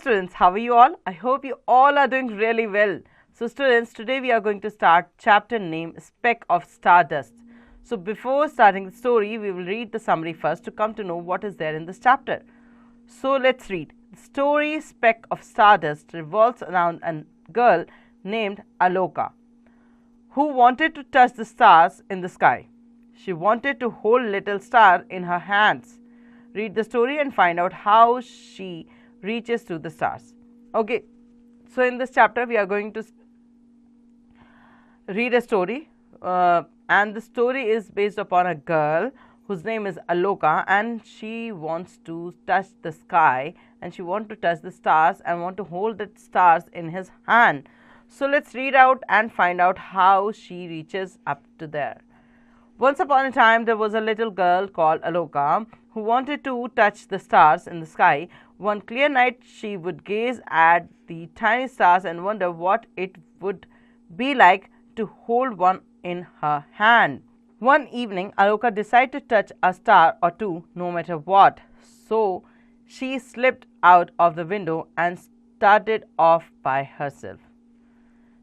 students, how are you all? I hope you all are doing really well. So students, today we are going to start chapter named Speck of Stardust. So before starting the story, we will read the summary first to come to know what is there in this chapter. So let's read. The story Speck of Stardust revolves around a girl named Aloka who wanted to touch the stars in the sky. She wanted to hold little star in her hands. Read the story and find out how she reaches to the stars. Okay, so in this chapter we are going to read a story and the story is based upon a girl whose name is Aloka, and she wants to touch the sky and she wants to touch the stars and want to hold the stars in his hand. So let's read out and find out how she reaches up to there. Once upon a time there was a little girl called Aloka who wanted to touch the stars in the sky. One clear night she would gaze at the tiny stars and wonder what it would be like to hold one in her hand. One evening Aloka decided to touch a star or two no matter what. So she slipped out of the window and started off by herself.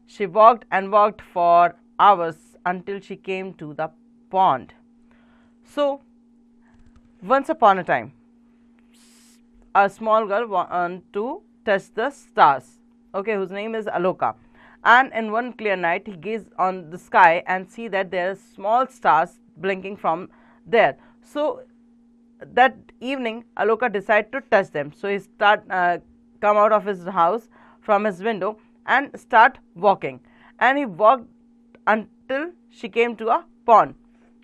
She walked and walked for hours until she came to the pond. So once upon a time a small girl wanted to touch the stars, whose name is Aloka, and in one clear night he gazed on the sky and see that there are small stars blinking from there. So that evening Aloka decided to touch them. So he come out of his house from his window and start walking, and he walked until she came to a pond.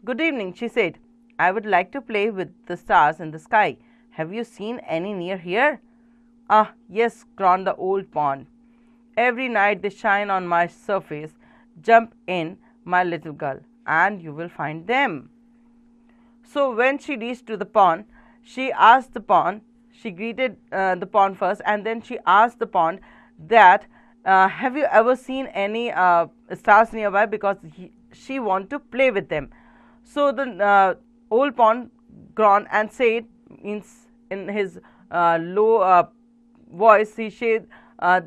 Good evening, she said. I would like to play with the stars in the sky. Have you seen any near here? Ah, yes, groaned the old pond. Every night they shine on my surface. Jump in, my little girl, and you will find them. So when she reached to the pond, she asked the pond, she greeted the pond first, and then she asked the pond that have you ever seen any stars nearby, because she want to play with them. So the old pond groaned and said in his low voice, he said,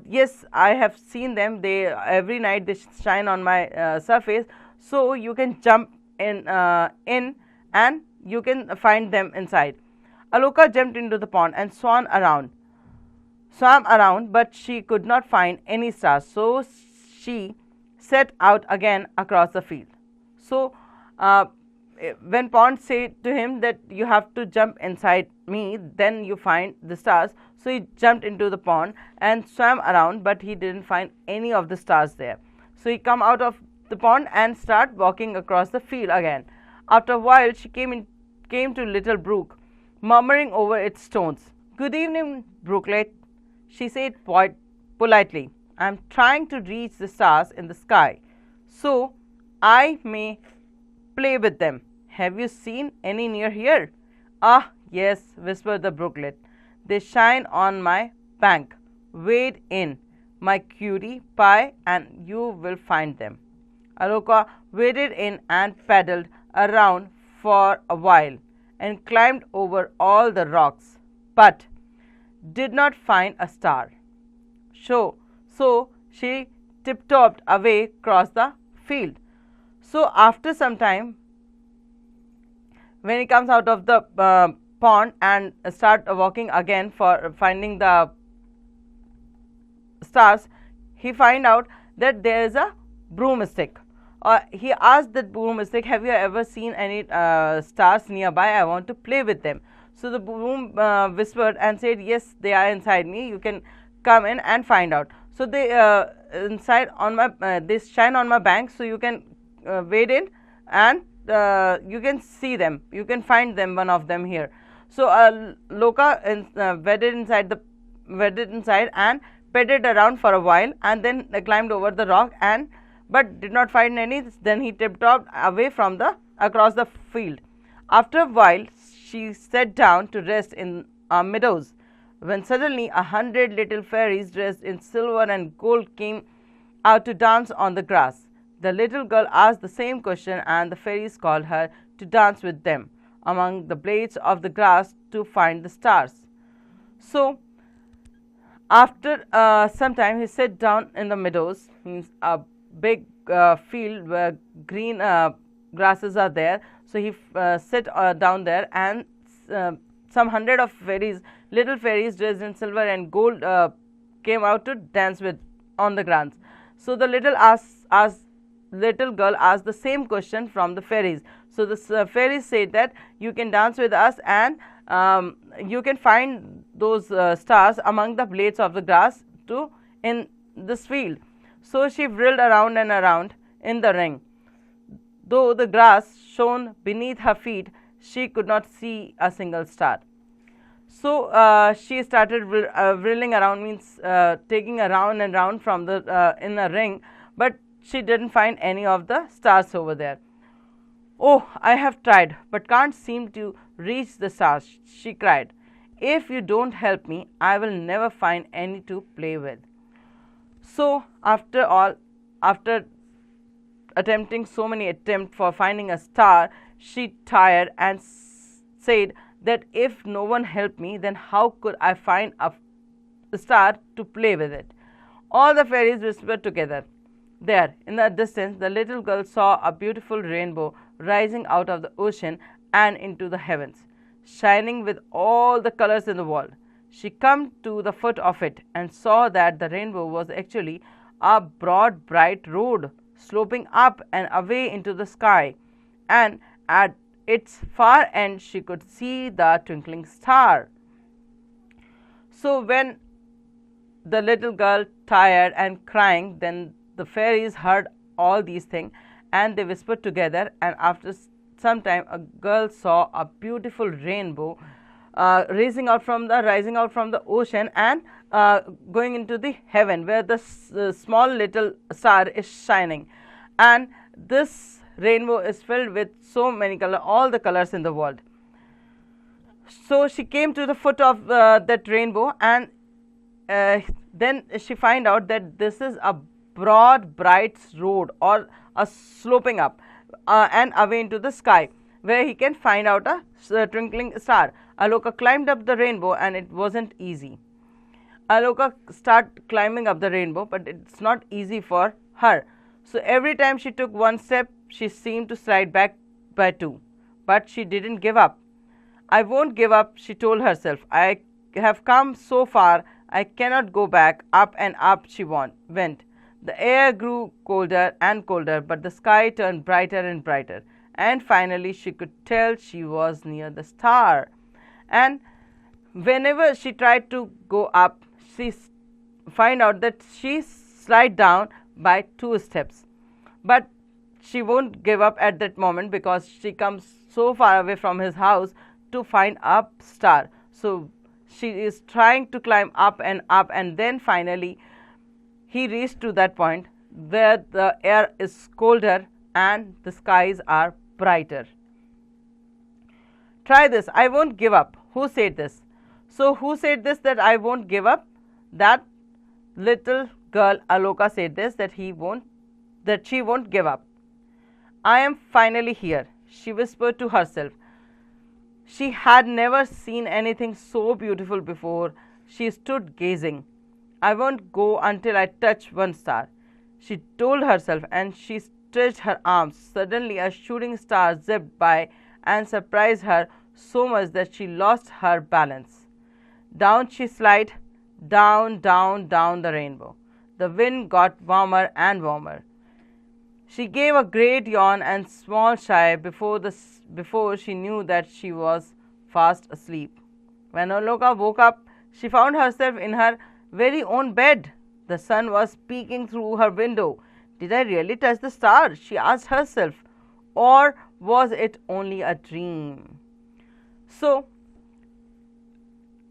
yes, I have seen them. They every night they shine on my surface, so you can jump in and you can find them inside. Aloka jumped into the pond and swam around, but she could not find any stars. So she set out again across the field. So when pond said to him that you have to jump inside me, then you find the stars. So he jumped into the pond and swam around, but he didn't find any of the stars there. So he come out of the pond and start walking across the field again. After a while she came to little brook, murmuring over its stones. Good evening, brooklet, she said politely. I am trying to reach the stars in the sky so I may play with them. Have you seen any near here? Ah, yes, whispered the brooklet. They shine on my bank. Wade in, my cutie pie, and you will find them. Aloka waded in and paddled around for a while and climbed over all the rocks, but did not find a star. So she tiptoed away across the field. So after some time, when he comes out of the pond and start walking again for finding the stars, he find out that there is a broomstick. He asked that broomstick, have you ever seen any stars nearby? I want to play with them. So the broom whispered and said, yes, they are inside me. You can come in and find out. So they inside on my they shine on my bank, so you can wade in and you can see them. You can find them, one of them here. So Aloka waded inside and paddled around for a while, and then climbed over the rock but did not find any. Then he tiptoed away from across the field. After a while she sat down to rest in meadows, when suddenly 100 little fairies dressed in silver and gold came out to dance on the grass. The little girl asked the same question, and the fairies called her to dance with them among the blades of the grass to find the stars. So After some time, he sat down in the meadows, means a big field where green grasses are there. So he sat down there, and some hundred of fairies, little fairies dressed in silver and gold, came out to dance with on the grounds. So the little girl asked the same question from the fairies. So the fairies said that you can dance with us, and you can find those stars among the blades of the grass to in this field. So she whirled around and around in the ring. Though the grass shone beneath her feet, she could not see a single star. So she started whirling around, means taking around and round from the in a ring, but she didn't find any of the stars over there. Oh, I have tried, but can't seem to reach the stars, she cried. If you don't help me, I will never find any to play with. So, after all, after attempting so many attempts for finding a star, she tired and said that if no one helped me, then how could I find a star to play with it? All the fairies whispered together. There, in the distance, the little girl saw a beautiful rainbow rising out of the ocean and into the heavens, shining with all the colors in the world. She came to the foot of it and saw that the rainbow was actually a broad, bright road sloping up and away into the sky, and at its far end she could see the twinkling star. So when the little girl, tired and crying, then the fairies heard all these things, and they whispered together, and after some time a girl saw a beautiful rainbow rising out from the ocean and going into the heaven where the small little star is shining, and this rainbow is filled with so many colors, all the colors in the world. So she came to the foot of that rainbow, and then she find out that this is a broad, bright road, or a sloping up and away into the sky, where he can find out a twinkling star. Aloka climbed up the rainbow, and it wasn't easy. Aloka started climbing up the rainbow, but it's not easy for her. So every time she took one step, she seemed to slide back by two. But she didn't give up. I won't give up, she told herself. I have come so far, I cannot go back. Up and up she went. The air grew colder and colder, but the sky turned brighter and brighter, and finally she could tell she was near the star. And whenever she tried to go up, she find out that she slide down by 2 steps. But she won't give up at that moment, because she comes so far away from his house to find a star. So she is trying to climb up, and then finally he reached to that point where the air is colder and the skies are brighter. Try this, I won't give up. Who said this? So who said this, that I won't give up? That little girl Aloka said this, that she won't give up. I am finally here, she whispered to herself. She had never seen anything so beautiful before. She stood gazing. I won't go until I touch one star, she told herself, and she stretched her arms. Suddenly a shooting star zipped by and surprised her so much that she lost her balance. Down she slid, down, down, down the rainbow. The wind got warmer and warmer. She gave a great yawn and small sigh before she knew that she was fast asleep. When Aloka woke up, she found herself in her very own bed. The sun was peeking through her window. Did I really touch the star? She asked herself. Or was it only a dream? So,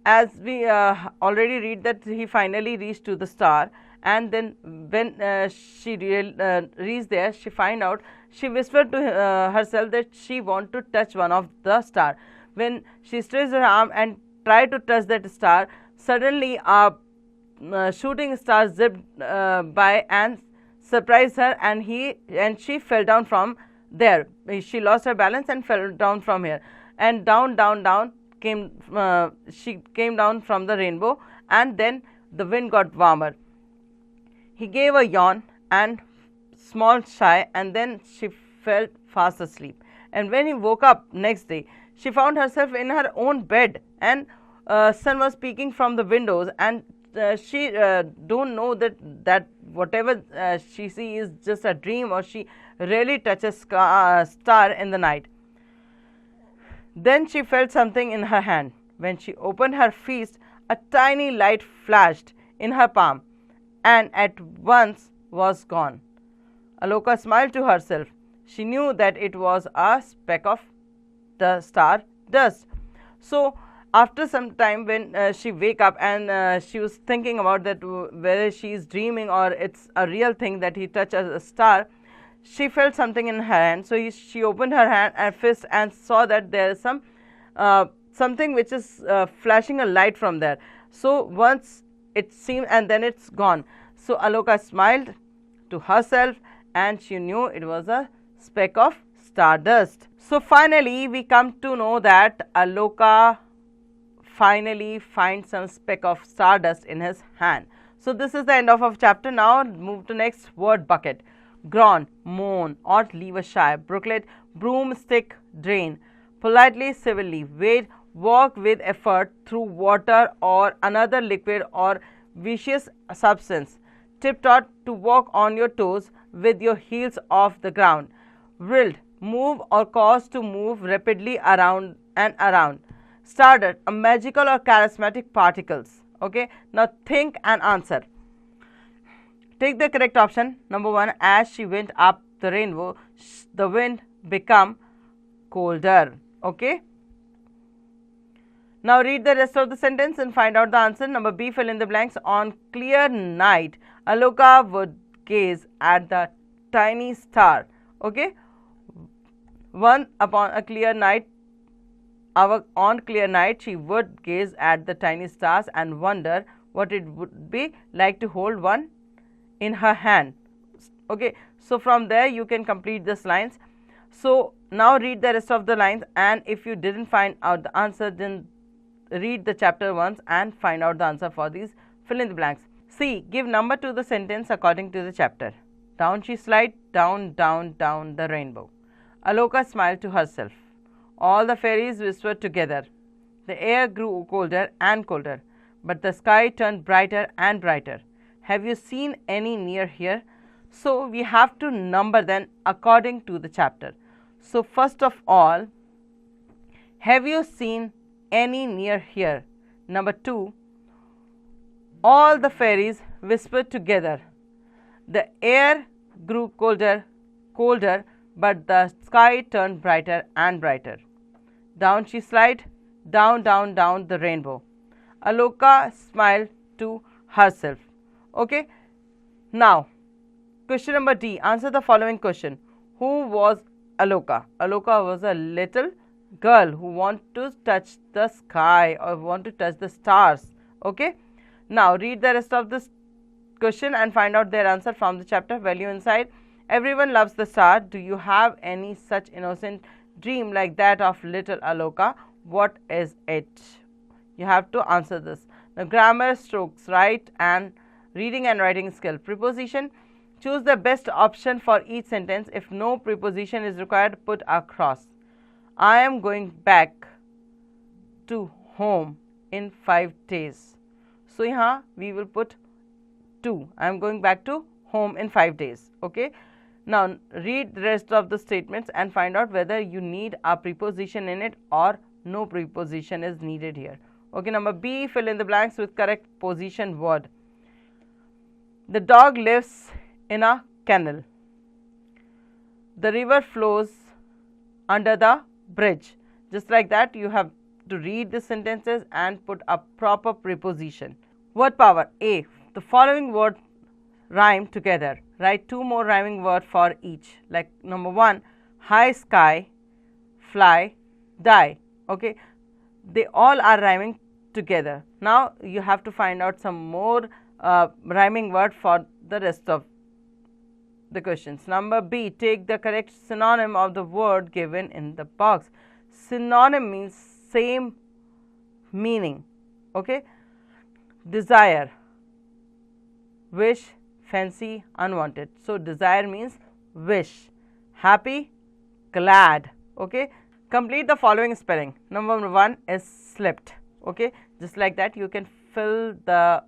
as we already read that he finally reached to the star, and then when she reached there, she find out, she whispered to herself that she want to touch one of the star. When she stretched her arm and tried to touch that star, suddenly a shooting star zipped by and surprised her, and she fell down from there. She lost her balance and fell down from here, and down came she came down from the rainbow, and then the wind got warmer. He gave a yawn and small sigh, and then she fell fast asleep. And when he woke up next day, she found herself in her own bed, and sun was peeking from the windows, and she don't know that whatever she sees is just a dream, or she really touches star in the night. Then she felt something in her hand. When she opened her fist, a tiny light flashed in her palm and at once was gone. Aloka smiled to herself. She knew that it was a speck of the star dust. So after some time, when she wake up and she was thinking about that whether she is dreaming or it's a real thing that he touched a star, she felt something in her hand. So she opened her hand and fist and saw that there is something which is flashing a light from there. So once it seemed, and then it's gone. So Aloka smiled to herself, and she knew it was a speck of stardust. So finally we come to know that Aloka finally finds some speck of stardust in his hand. So this is the end of our chapter. Now move to next word bucket. Groan, moan, or leave a shy. Brooklet, broomstick, drain. Politely, civilly. Wade, walk with effort through water or another liquid or viscous substance. Tiptoe, to walk on your toes with your heels off the ground. Willed, move or cause to move rapidly around and around. Stardust, a magical or charismatic particles. Okay, now think and answer. Take the correct option. Number 1, as she went up the rainbow, the wind became colder. Okay. Now read the rest of the sentence and find out the answer. Number B, fill in the blanks. On clear night, Aloka would gaze at the tiny star. Okay. On clear night, she would gaze at the tiny stars and wonder what it would be like to hold one in her hand. Okay, so from there you can complete these lines. So now read the rest of the lines, and if you didn't find out the answer, then read the chapter once and find out the answer for these fill in the blanks. C, give number to the sentence according to the chapter. Down she slid, down, down, down the rainbow. Aloka smiled to herself. All the fairies whispered together. The air grew colder and colder, but the sky turned brighter and brighter. Have you seen any near here? So we have to number them according to the chapter. So first of all, have you seen any near here? Number 2, all the fairies whispered together. The air grew colder, but the sky turned brighter and brighter. Down she slid, down, down, down the rainbow. Aloka smiled to herself. Okay. Now, question number D. Answer the following question. Who was Aloka? Aloka was a little girl who wanted to touch the sky or want to touch the stars. Okay. Now, read the rest of this question and find out their answer from the chapter. Value inside. Everyone loves the star. Do you have any such innocent dream like that of little Aloka? What is it? You have to answer this. Now, grammar, strokes, right, and reading and writing skill. Preposition. Choose the best option for each sentence. If no preposition is required, put a cross. I am going back to home in 5 days. So here we will put 2. I am going back to home in 5 days. Okay. Now read the rest of the statements and find out whether you need a preposition in it or no preposition is needed here. Okay. Number B, fill in the blanks with correct position word. The dog lives in a kennel. The river flows under the bridge. Just like that, you have to read the sentences and put a proper preposition. Word power. A. The following words rhyme together. Write 2 more rhyming words for each. Like number 1, high sky, fly, die. Okay. They all are rhyming together. Now you have to find out some more rhyming word for the rest of the questions. Number B, take the correct synonym of the word given in the box. Synonym means same meaning. Okay. Desire, wish, fancy, unwanted. So desire means wish, happy, glad. Okay, complete the following spelling. Number 1 is slipped. Okay, just like that you can fill the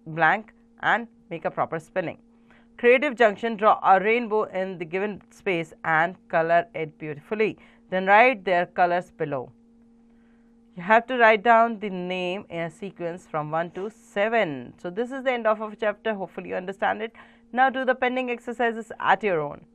blank and make a proper spelling. Creative junction, draw a rainbow in the given space and color it beautifully. Then write their colors below. You have to write down the name in a sequence from 1 to 7. So this is the end of our chapter. Hopefully you understand it. Now do the pending exercises at your own.